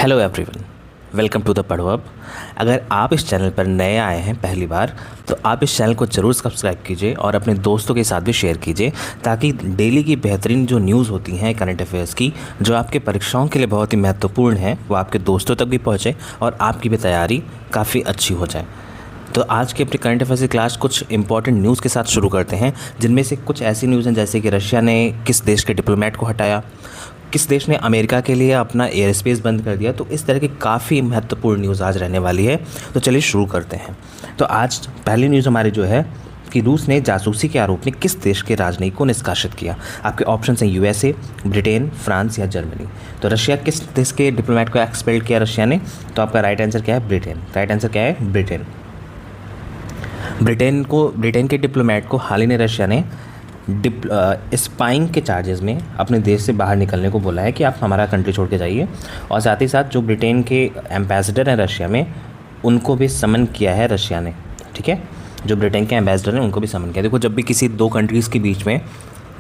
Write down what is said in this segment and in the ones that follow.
Hello everyone, welcome to the पढ़ो अब। अगर आप इस चैनल पर नए आए हैं पहली बार तो आप इस चैनल को ज़रूर सब्सक्राइब कीजिए और अपने दोस्तों के साथ भी शेयर कीजिए ताकि डेली की बेहतरीन जो न्यूज़ होती हैं करंट अफेयर्स की, जो आपके परीक्षाओं के लिए बहुत ही महत्वपूर्ण है, वो आपके दोस्तों तक भी पहुँचे और आपकी भी तैयारी काफ़ी अच्छी हो जाए। तो आज की अपनी करंट अफेयर्स की क्लास कुछ इंपॉर्टेंट न्यूज़ के साथ शुरू करते हैं, जिनमें से कुछ ऐसी न्यूज़ हैं जैसे कि रशिया ने किस देश के डिप्लोमेट को हटाया, किस देश ने अमेरिका के लिए अपना एयर स्पेस बंद कर दिया। तो इस तरह की काफ़ी महत्वपूर्ण न्यूज़ आज रहने वाली है। तो चलिए शुरू करते हैं। तो आज पहली न्यूज़ हमारी जो है कि रूस ने जासूसी के आरोप में किस देश के राजनयिक को निष्कासित किया। आपके ऑप्शन हैं यूएसए, ब्रिटेन, फ्रांस या जर्मनी। तो रशिया किस देश के डिप्लोमेट को एक्सपेल किया रशिया ने? तो आपका राइट आंसर क्या है? ब्रिटेन। राइट आंसर क्या है? ब्रिटेन। ब्रिटेन के डिप्लोमेट को हाल ही में रशिया ने स्पाइंग के चार्जेस में अपने देश से बाहर निकलने को बोला है कि आप हमारा कंट्री छोड़ के जाइए। और साथ ही साथ जो ब्रिटेन के एम्बेसडर हैं रशिया में, उनको भी समन किया है रशिया ने। ठीक है, जो ब्रिटेन के एम्बेसडर हैं उनको भी समन किया। देखो, जब भी किसी दो कंट्रीज़ के बीच में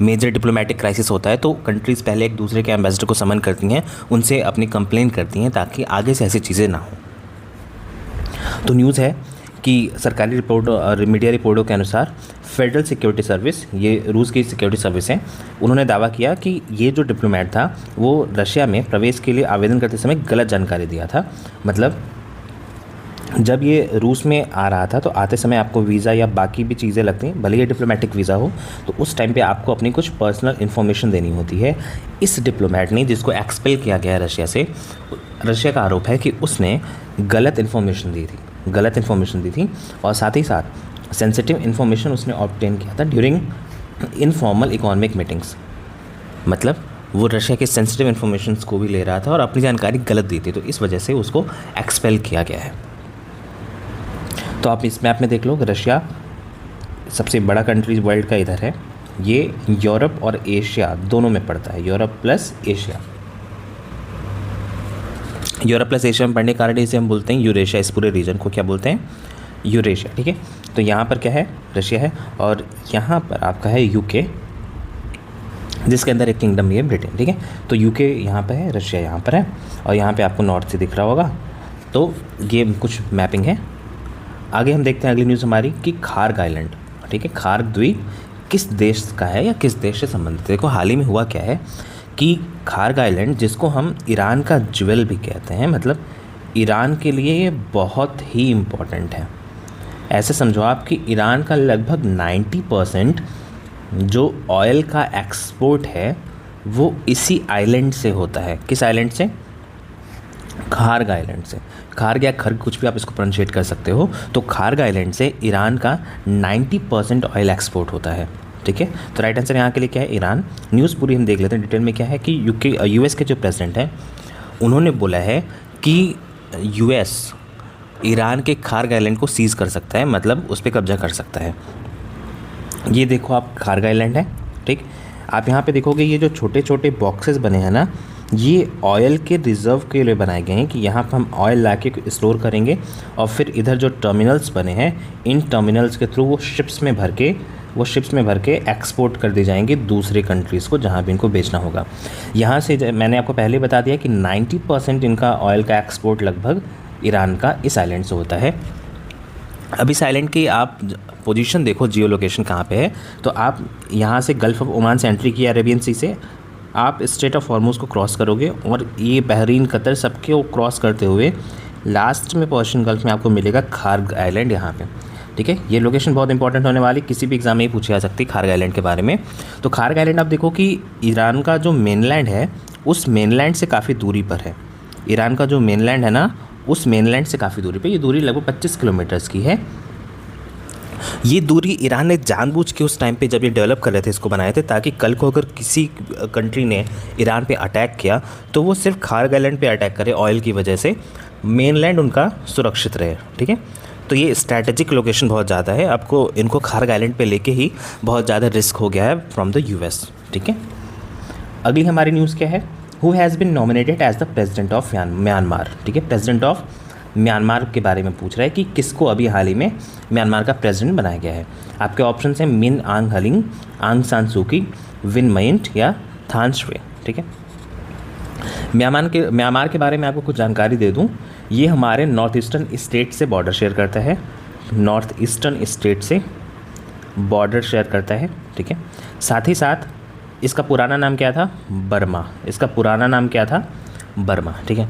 मेजर डिप्लोमेटिक क्राइसिस होता है तो कंट्रीज़ पहले एक दूसरे के एम्बेसडर को समन करती हैं, उनसे अपनी कंप्लेंट करती हैं ताकि आगे से ऐसी चीज़ें ना हो। तो न्यूज़ है कि सरकारी रिपोर्ट मीडिया रिपोर्टों के अनुसार फेडरल सिक्योरिटी सर्विस, ये रूस की सिक्योरिटी सर्विस है, उन्होंने दावा किया कि ये जो डिप्लोमेट था वो रशिया में प्रवेश के लिए आवेदन करते समय गलत जानकारी दिया था। मतलब जब ये रूस में आ रहा था तो आते समय आपको वीज़ा या बाकी भी चीज़ें लगती हैं, भले ये डिप्लोमेटिक वीज़ा हो, तो उस टाइम पे आपको अपनी कुछ पर्सनल इन्फॉर्मेशन देनी होती है। इस डिप्लोमेट ने, जिसको एक्सपेल किया गया है रशिया से, रशिया का आरोप है कि उसने गलत इन्फॉर्मेशन दी थी और साथ ही साथ सेंसिटिव इन्फॉर्मेशन उसने ऑब्टेन किया था ड्यूरिंग इनफॉर्मल इकोनॉमिक मीटिंग्स। मतलब वो रशिया के सेंसिटिव इन्फॉर्मेशन को भी ले रहा था और अपनी जानकारी गलत दी थी, तो इस वजह से उसको एक्सपेल किया गया है। तो आप इस मैप में देख लो कि रशिया सबसे बड़ा कंट्री वर्ल्ड का इधर है, ये यूरोप और एशिया दोनों में पड़ता है, Europe plus Asia. Europe plus Asia में पढ़ने के कारण इसे हम बोलते हैं यूरेशिया। इस पूरे रीजन को क्या बोलते हैं? यूरेशिया। ठीक है, तो यहाँ पर क्या है? रशिया है और यहाँ पर आपका है यूके, जिसके अंदर एक किंगडम भी है ब्रिटेन। ठीक है, तो यूके यहाँ पर है, रशिया यहाँ पर है और यहाँ पे आपको नॉर्थ से दिख रहा होगा। तो ये कुछ मैपिंग है। आगे हम देखते हैं अगली न्यूज़ हमारी कि खार्ग आइलैंड, ठीक है, खार्ग द्वीप किस देश का है या किस देश से संबंधित है। देखो, हाल ही में हुआ क्या है कि खार्ग आइलैंड, जिसको हम ईरान का ज्वेल भी कहते हैं, मतलब ईरान के लिए ये बहुत ही इम्पोर्टेंट है। ऐसे समझो आप कि ईरान का लगभग 90% जो ऑयल का एक्सपोर्ट है वो इसी आइलैंड से होता है। किस आइलैंड से? खार्ग आइलैंड से। खार्ग या खर्ग, कुछ भी आप इसको प्रोनाउंशिएट कर सकते हो। तो खार्ग आइलैंड से ईरान का 90% ऑयल एक्सपोर्ट होता है। ठीक है, तो राइट आंसर यहाँ के लिए क्या है? ईरान। न्यूज़ पूरी हम देख लेते हैं डिटेल में। क्या है कि यूएस के जो प्रेसिडेंट हैं उन्होंने बोला है कि यूएस ईरान के खार्ग आइलैंड को सीज़ कर सकता है, मतलब उस पर कब्जा कर सकता है। ये देखो आप, खार्ग आइलैंड है। ठीक, आप यहाँ पे देखोगे ये जो छोटे छोटे बॉक्सेस बने हैं ना, ये ऑयल के रिज़र्व के लिए बनाए गए हैं कि यहाँ पर हम ऑयल ला के स्टोर करेंगे और फिर इधर जो टर्मिनल्स बने हैं, इन टर्मिनल्स के थ्रू वो शिप्स में भर के एक्सपोर्ट कर दी जाएंगे दूसरे कंट्रीज़ को जहाँ भी इनको बेचना होगा। यहाँ से मैंने आपको पहले बता दिया कि 90% इनका ऑयल का एक्सपोर्ट लगभग ईरान का इस आइलैंड से होता है। अब इस आइलैंड की आप पोजीशन देखो, जियो लोकेशन कहाँ पे है। तो आप यहाँ से गल्फ़ ऑफ ओमान से एंट्री किया, अरेबियन सी से आप स्ट्रेट ऑफ हॉर्मुज़ को क्रॉस करोगे और ये बहरीन, कतर, सबके वो क्रॉस करते हुए लास्ट में पर्शियन गल्फ़ में आपको मिलेगा खार्ग आइलैंड यहाँ पे। ठीक है, ये लोकेशन बहुत इंपॉर्टेंट होने वाली, किसी भी एग्जाम में ही पूछी जा सकती है खार्ग आइलैंड के बारे में। तो खार्ग आइलैंड आप देखो कि ईरान का जो मेनलैंड है उस मेनलैंड से काफ़ी दूरी पर है। ईरान का जो मेनलैंड है ना, उस मेनलैंड से काफ़ी दूरी पे, ये दूरी लगभग 25 किलोमीटर्स की है। ये दूरी ईरान ने जानबूझ के उस टाइम पे जब ये डेवलप कर रहे थे इसको बनाए थे, ताकि कल को अगर किसी कंट्री ने ईरान पे अटैक किया तो वो सिर्फ खार्ग आइलैंड पे अटैक करे, ऑयल की वजह से मेनलैंड उनका सुरक्षित रहे। ठीक है, तो ये स्ट्रैटेजिक लोकेशन बहुत ज़्यादा है, आपको इनको खार्ग आइलैंड पे लेके ही बहुत ज़्यादा रिस्क हो गया है फ्रॉम द यूएस। ठीक है, अगली हमारी न्यूज़ क्या है? Who has been nominated as the president of Myanmar. ठीक है, प्रेसिडेंट ऑफ म्यांमार के बारे में पूछ रहा है कि किसको अभी हाल ही में म्यांमार का प्रेसिडेंट बनाया गया है। आपके ऑप्शन हैं मिन आंग हलिंग, आंग सान सू की, विन माइंट या थान श्वे। ठीक है, म्यांमार के बारे में आपको कुछ जानकारी दे दूं, ये हमारे नॉर्थ ईस्टर्न स्टेट से बॉर्डर शेयर करता है, नॉर्थ ईस्टर्न स्टेट से बॉर्डर शेयर करता है, ठीक है। साथ ही साथ इसका पुराना नाम क्या था, बर्मा, इसका पुराना नाम क्या था, बर्मा, ठीक है।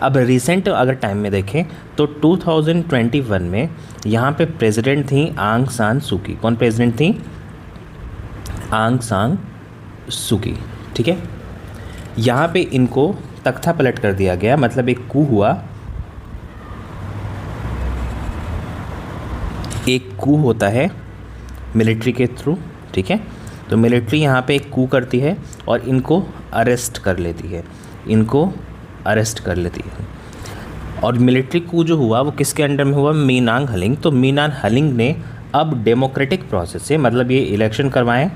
अब रिसेंट अगर टाइम में देखें तो 2021 में यहाँ पे प्रेसिडेंट थी आंग सान सूकी। कौन प्रेसिडेंट थी, आंग सान सूकी, ठीक है। यहाँ पे इनको तख्ता पलट कर दिया गया, मतलब एक कू हुआ, एक कू होता है मिलिट्री के थ्रू, ठीक है। तो मिलिट्री यहाँ पे एक कू करती है और इनको अरेस्ट कर लेती है, इनको अरेस्ट कर लेती है। और मिलिट्री कू जो हुआ वो किसके अंडर में हुआ, मीन आंग हलिंग। तो मीन आंग हलिंग ने अब डेमोक्रेटिक प्रोसेस से, मतलब ये इलेक्शन करवाएं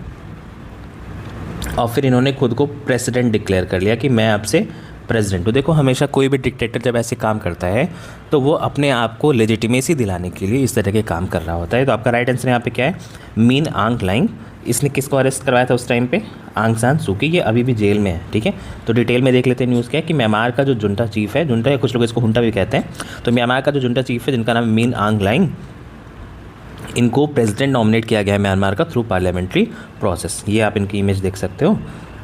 और फिर इन्होंने खुद को प्रेसिडेंट डिक्लेयर कर लिया कि मैं अब से प्रेसिडेंट हूँ। देखो हमेशा कोई भी डिक्टेटर जब ऐसे काम करता है तो वो अपने आप को लेजिटिमेसी दिलाने के लिए इस तरह के काम कर रहा होता है। तो आपका राइट आंसर यहाँ पे क्या है, मीन आंग हलिंग। इसने किसको अरेस्ट करवाया था उस टाइम पे, आंग सान सूकी। ये अभी भी जेल में है, ठीक है। तो डिटेल में देख लेते हैं न्यूज़ क्या है कि म्यांमार का जो जुंटा चीफ है, जुंटा या कुछ लोग इसको हुंटा भी कहते हैं, तो म्यांमार का जो जुंटा चीफ है जिनका नाम मीन आंग हलिंग, इनको प्रेसिडेंट नॉमिनेट किया गया है म्यांमार का थ्रू पार्लियामेंट्री प्रोसेस। ये आप इनकी इमेज देख सकते हो।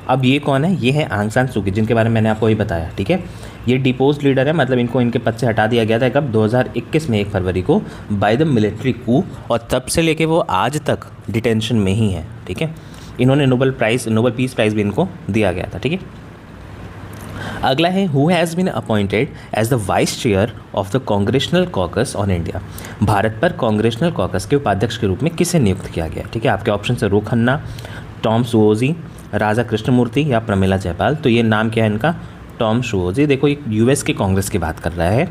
अब ये कौन है, ये है आंग सान सूकी, जिनके बारे में मैंने आपको ही बताया, ठीक है। ये डिपोज लीडर है, मतलब इनको इनके पद से हटा दिया गया था कब, 2021 में 1 फरवरी को बाय द मिलिट्री कू, और तब से लेके वो आज तक डिटेंशन में ही है, ठीक है। इन्होंने नोबेल पीस प्राइज़ भी इनको दिया गया था, ठीक है। अगला है who has been appointed as the vice chair of the congressional caucus on India. Bharat पर कांग्रेशनल कॉकस के उपाध्यक्ष के रूप में किसे नियुक्त किया गया, ठीक है। आपके ऑप्शन है रूप खन्ना, टॉम सुओजी, राजा कृष्णमूर्ति या प्रमिला जयपाल। तो ये नाम क्या है इनका, टॉम सुओजी। देखो ये यूएस की कांग्रेस की बात कर रहा है,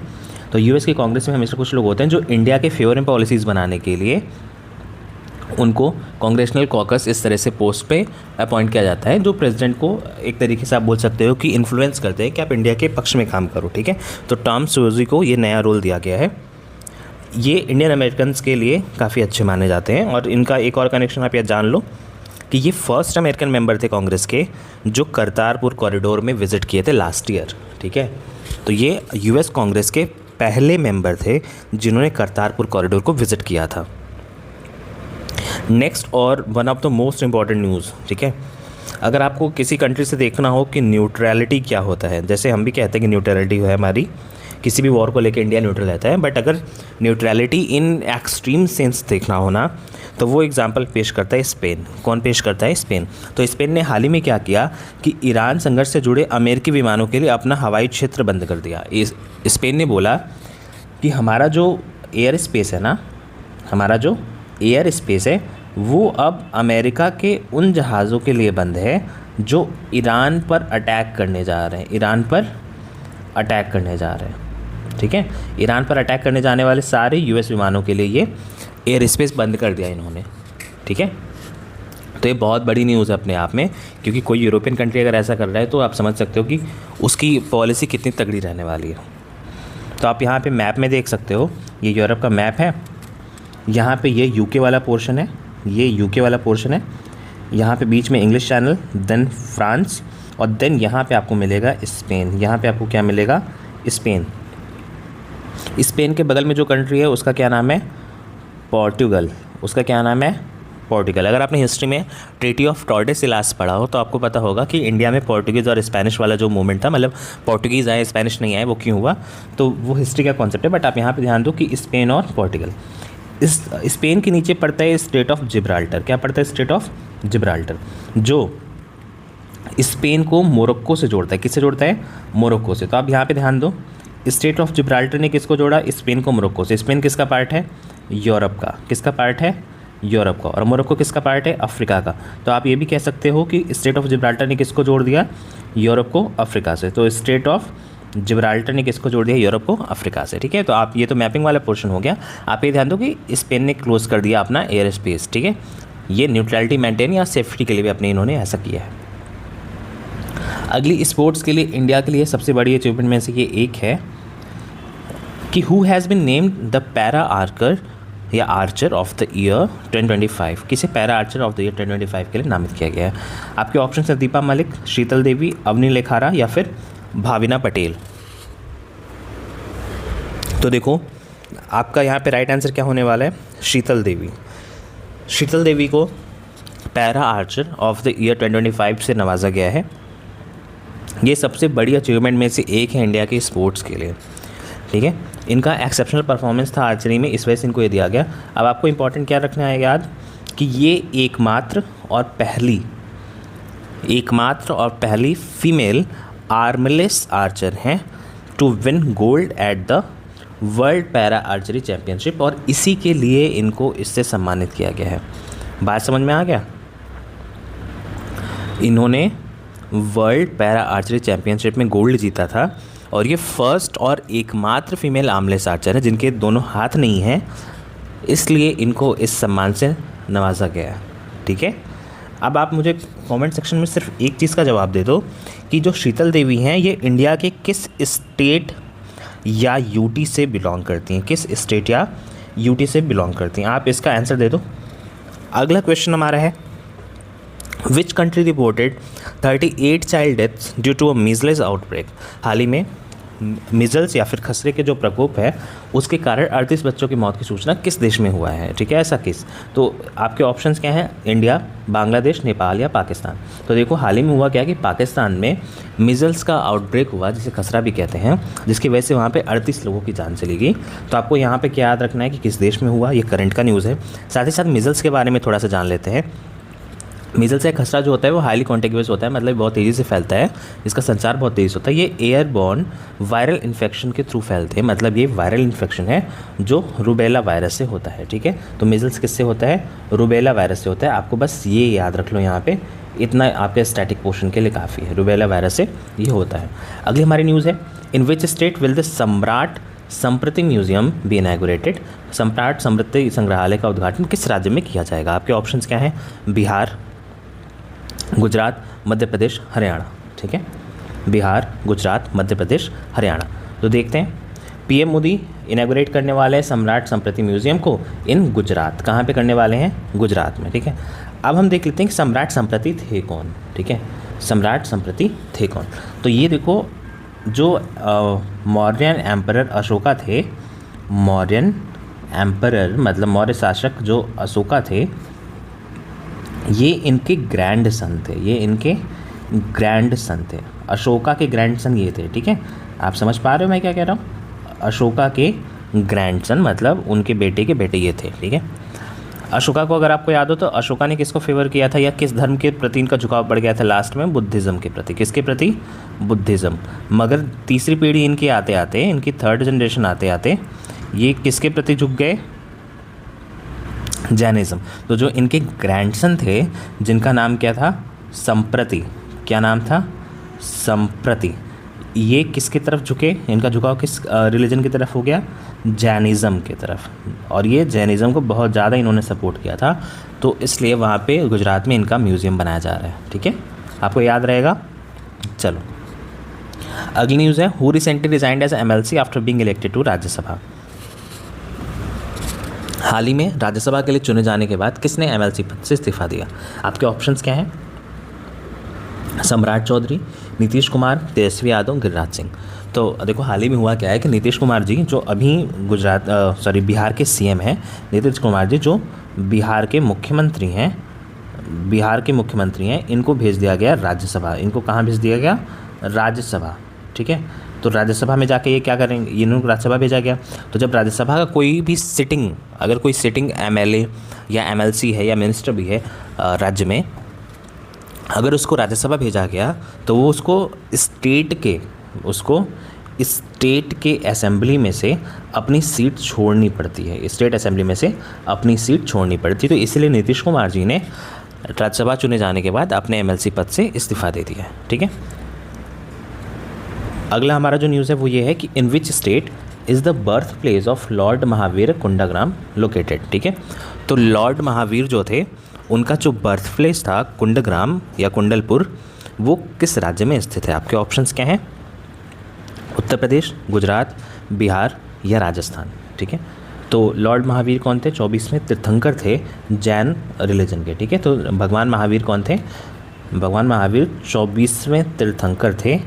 तो यूएस की कांग्रेस में हमेशा कुछ लोग होते हैं जो इंडिया के फेवर में पॉलिसीज़ बनाने के लिए उनको कांग्रेशनल कॉकस इस तरह से पोस्ट पे अपॉइंट किया जाता है, जो प्रेसिडेंट को एक तरीके से आप बोल सकते हो कि इन्फ्लुएंस करते हैं कि आप इंडिया के पक्ष में काम करो, ठीक है। तो टॉम सुओजी को ये नया रोल दिया गया है। ये इंडियन अमेरिकन्स के लिए काफ़ी अच्छे माने जाते हैं। और इनका एक और कनेक्शन आप यह जान लो कि ये फर्स्ट अमेरिकन मेंबर थे कांग्रेस के जो करतारपुर कॉरिडोर में विज़िट किए थे लास्ट ईयर, ठीक है। तो ये यूएस कांग्रेस के पहले मेंबर थे जिन्होंने करतारपुर कॉरिडोर को विज़िट किया था। नेक्स्ट और one of the most important news, ठीक है। अगर आपको किसी कंट्री से देखना हो कि न्यूट्रलिटी क्या होता है, जैसे हम भी कहते हैं कि न्यूट्रलिटी है हमारी, किसी भी वॉर को लेकर इंडिया न्यूट्रल रहता है, बट अगर न्यूट्रलिटी इन एक्सट्रीम सेंस देखना हो ना, तो वो एग्जाम्पल पेश करता है स्पेन। कौन पेश करता है, स्पेन। तो स्पेन ने हाल ही में क्या किया कि ईरान संघर्ष से जुड़े अमेरिकी विमानों के लिए अपना हवाई क्षेत्र बंद कर दिया। स्पेन ने बोला कि हमारा जो एयर स्पेस है ना, हमारा जो एयर स्पेस है वो अब अमेरिका के उन जहाज़ों के लिए बंद है जो ईरान पर अटैक करने जा रहे हैं, ईरान पर अटैक करने जा रहे हैं, ठीक है। ईरान पर अटैक करने जाने वाले सारे यूएस विमानों के लिए ये एयर स्पेस बंद कर दिया इन्होंने, ठीक है। तो ये बहुत बड़ी न्यूज़ है अपने आप में, क्योंकि कोई यूरोपियन कंट्री अगर ऐसा कर रहा है तो आप समझ सकते हो कि उसकी पॉलिसी कितनी तगड़ी रहने वाली है। तो आप यहाँ पे मैप में देख सकते हो, ये यूरोप का मैप है, यहाँ पे ये यूके वाला पोर्शन है, ये यूके वाला पोर्शन है, यहाँ पे बीच में इंग्लिश चैनल, देन फ्रांस, और देन यहाँ पे आपको मिलेगा स्पेन। यहाँ पे आपको क्या मिलेगा, स्पेन। स्पेन के बगल में जो कंट्री है उसका क्या नाम है, पोर्टुगल। उसका क्या नाम है, पोर्टुगल। अगर आपने हिस्ट्री में ट्रीटी ऑफ टॉर्डेसिलास पढ़ा हो तो आपको पता होगा कि इंडिया में पोर्टुगीज़ और स्पेनिश वाला जो मूवमेंट था, मतलब पोर्टुगीज़ आए स्पेनिश नहीं आए, वो क्यों हुआ, तो वो हिस्ट्री का कॉन्सेप्ट है। बट आप यहाँ पे ध्यान दो कि स्पेन और पोर्टुगल, इस स्पेन के नीचे पड़ता है स्टेट ऑफ जिब्राल्टर। क्या पड़ता है, स्टेट ऑफ जिब्राल्टर, जो स्पेन को मोरक्को से जोड़ता है। किससे जोड़ता है, मोरक्को से। तो आप यहाँ पे ध्यान दो, स्टेट ऑफ जिब्राल्टर ने किसको जोड़ा, स्पेन को मोरक्को से। स्पेन किसका पार्ट है, यूरोप का। किसका पार्ट है, यूरोप का। और मोरक्को किसका पार्ट है, अफ्रीका का। तो आप ये भी कह सकते हो कि स्टेट ऑफ जिब्राल्टर ने किसको जोड़ दिया, यूरोप को अफ्रीका से। तो स्टेट ऑफ जिब्राल्टर ने किसको जोड़ दिया, यूरोप को अफ्रीका से, ठीक है। तो आप ये तो मैपिंग वाला पोर्शन हो गया। आप ये ध्यान दो कि स्पेन ने क्लोज कर दिया अपना एयर स्पेस, ठीक है। ये न्यूट्रलिटी मेंटेन या सेफ्टी के लिए भी अपने इन्होंने ऐसा किया है। अगली स्पोर्ट्स के लिए इंडिया के लिए सबसे बड़ी अचीवमेंट में से ये एक है कि who has been named the para archer या आर्चर ऑफ द ईयर 2025। किसे para archer of the year 2025 के लिए नामित किया गया है। आपके ऑप्शन है दीपा मलिक, शीतल देवी, अवनी लेखारा या फिर भाविना पटेल। तो देखो आपका यहाँ पे राइट आंसर क्या होने वाला है, शीतल देवी। शीतल देवी को para archer of the year 2025 से नवाजा गया है। ये सबसे बड़ी अचीवमेंट में से एक है इंडिया के स्पोर्ट्स के लिए, ठीक है। इनका एक्सेप्शनल परफॉर्मेंस था आर्चरी में, इस वजह से इनको ये दिया गया। अब आपको इंपॉर्टेंट क्या रखना है याद, कि ये एकमात्र और पहली फीमेल आर्मलेस आर्चर हैं to win gold at the world para archery championship, और इसी के लिए इनको इससे सम्मानित किया गया है। बात समझ में आ गया। इन्होंने वर्ल्ड पैरा आर्चरी चैम्पियनशिप में गोल्ड जीता था, और ये फर्स्ट और एकमात्र फीमेल आर्मलेस आर्चर है जिनके दोनों हाथ नहीं हैं, इसलिए इनको इस सम्मान से नवाजा गया, ठीक है। अब आप मुझे कमेंट सेक्शन में सिर्फ एक चीज़ का जवाब दे दो कि जो शीतल देवी हैं ये इंडिया के किस स्टेट या यूटी से बिलोंग करती हैं, किस स्टेट या यूटी से बिलोंग करती हैं, आप इसका आंसर दे दो। अगला क्वेश्चन हमारा है, which country reported 38 child deaths due to a measles outbreak. हाल ही में मीजल्स या फिर खसरे के जो प्रकोप है उसके कारण 38 बच्चों की मौत की सूचना किस देश में हुआ है, ठीक है, ऐसा किस। तो आपके ऑप्शंस क्या हैं, इंडिया, बांग्लादेश, नेपाल या पाकिस्तान। तो देखो हाल ही में हुआ क्या कि पाकिस्तान में मीजल्स का आउटब्रेक हुआ, जिसे खसरा भी कहते हैं, जिसकी वजह से वहाँ पे 38 लोगों की जान चली गई। तो आपको यहाँ पे क्या याद रखना है कि किस देश में हुआ, ये करंट का न्यूज़ है। साथ ही साथ मीजल्स के बारे में थोड़ा सा जान लेते हैं। मीजल्स या खसरा जो होता है वो हाईली कॉन्टेगियस होता है, मतलब बहुत तेज़ी से फैलता है, इसका संचार बहुत तेज़ी से होता है। ये एयरबॉर्न वायरल इन्फेक्शन के थ्रू फैलते हैं, मतलब ये वायरल इन्फेक्शन है जो रूबेला वायरस से होता है, ठीक है। तो मीजल्स किससे होता है, रूबेला वायरस से होता है। आपको बस ये याद रख लो, यहाँ पे इतना आपके स्टैटिक पोर्शन के लिए काफ़ी है, रूबेला वायरस से ये होता है। अगली हमारी न्यूज़ है, इन विच स्टेट विल द सम्राट संप्रति म्यूजियम बी इनैगोरेटेड। सम्राट समृद्धि संग्रहालय का उद्घाटन किस राज्य में किया जाएगा। आपके ऑप्शंस क्या हैं, बिहार, गुजरात, मध्य प्रदेश, हरियाणा, ठीक है। बिहार, गुजरात, मध्य प्रदेश, हरियाणा। तो देखते हैं, पीएम मोदी इनैगोरेट करने वाले हैं सम्राट संप्रति म्यूजियम को इन गुजरात। कहाँ पे करने वाले हैं, गुजरात में, ठीक है। अब हम देख लेते हैं कि सम्राट संप्रति थे कौन, ठीक है। सम्राट संप्रति थे कौन, तो ये देखो जो मौर्यन एम्परर अशोका थे, मौर्यन एम्परर मतलब मौर्य शासक जो अशोका थे, ये इनके ग्रैंड सन थे, ये इनके ग्रैंड सन थे। अशोका के ग्रैंड सन ये थे, ठीक है। आप समझ पा रहे हो मैं क्या कह रहा हूँ, अशोका के ग्रैंड सन मतलब उनके बेटे के बेटे ये थे, ठीक है। अशोका को अगर आपको याद हो तो अशोका ने किसको फेवर किया था या किस धर्म के प्रति इनका झुकाव बढ़ गया था लास्ट में, बुद्धिज़्म के प्रति। किसके प्रति, बुद्धिज़्म। मगर तीसरी पीढ़ी इनकी आते आते, इनकी थर्ड जनरेशन आते आते ये किसके प्रति झुक गए, जैनिज़्म। तो जो इनके ग्रैंडसन थे जिनका नाम क्या था, संप्रति, क्या नाम था, संप्रति, ये किसकी तरफ झुके, इनका झुकाव किस रिलीजन की तरफ हो गया, जैनिज़्म की तरफ। और ये जैनिज़्म को बहुत ज़्यादा इन्होंने सपोर्ट किया था, तो इसलिए वहाँ पे गुजरात में इनका म्यूज़ियम बनाया जा रहा है, ठीक है, आपको याद रहेगा। चलो अगली न्यूज़ है, who recently resigned as MLC after being elected to Rajya Sabha. हाल ही में राज्यसभा के लिए चुने जाने के बाद किसने एमएलसी पद से इस्तीफा दिया। आपके ऑप्शंस क्या हैं, सम्राट चौधरी, नीतीश कुमार, तेजस्वी यादव, गिरिराज सिंह। तो देखो हाल ही में हुआ क्या है कि नीतीश कुमार जी जो अभी बिहार के सीएम हैं, नीतीश कुमार जी जो बिहार के मुख्यमंत्री हैं, इनको भेज दिया गया राज्यसभा। इनको कहाँ भेज दिया गया, राज्यसभा, ठीक है। तो राज्यसभा में जाके ये क्या करेंगे, इन्होंने राज्यसभा भेजा गया। तो जब राज्यसभा का कोई भी सिटिंग, अगर कोई सिटिंग एमएलए या एमएलसी है या मिनिस्टर भी है राज्य में, अगर उसको राज्यसभा भेजा गया तो वो उसको स्टेट के असेंबली में से अपनी सीट छोड़नी पड़ती है, स्टेट असेंबली में से अपनी सीट छोड़नी पड़ती है। तो इसलिए नीतीश कुमार जी ने राज्यसभा चुने जाने के बाद अपने एमएलसी पद से इस्तीफा दे दिया, ठीक है। अगला हमारा जो न्यूज़ है वो ये है कि in which state is the birth place of Lord Mahavir Kundagram located, ठीक है। तो लॉर्ड महावीर जो थे उनका जो बर्थ प्लेस था कुंडग्राम या कुंडलपुर, वो किस राज्य में स्थित है। आपके ऑप्शंस क्या हैं, उत्तर प्रदेश, गुजरात, बिहार या राजस्थान, ठीक है। तो लॉर्ड महावीर कौन थे, 24वें तीर्थंकर थे जैन रिलीजन के, ठीक है। तो भगवान महावीर कौन थे, भगवान महावीर 24वें तीर्थंकर थे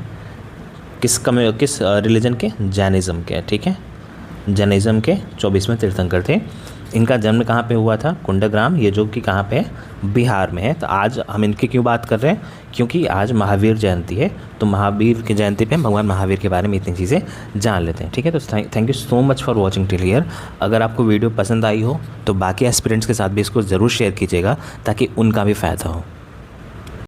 किस रिलीजन के? जैनिज़्म के, ठीक है। जैनिज़्म के 24वें तीर्थंकर थे। इनका जन्म कहाँ पे हुआ था? कुंडग्राम, ये जो कि कहाँ पे है? बिहार में है। तो आज हम इनकी क्यों बात कर रहे हैं? क्योंकि आज महावीर जयंती है, तो महावीर की जयंती पे हम भगवान महावीर के बारे में इतनी चीज़ें जान लेते हैं, ठीक है। तो thank you so much for watching till here. अगर आपको वीडियो पसंद आई हो तो बाकी एस्पिरेंट्स के साथ भी इसको ज़रूर शेयर कीजिएगा ताकि उनका भी फ़ायदा हो।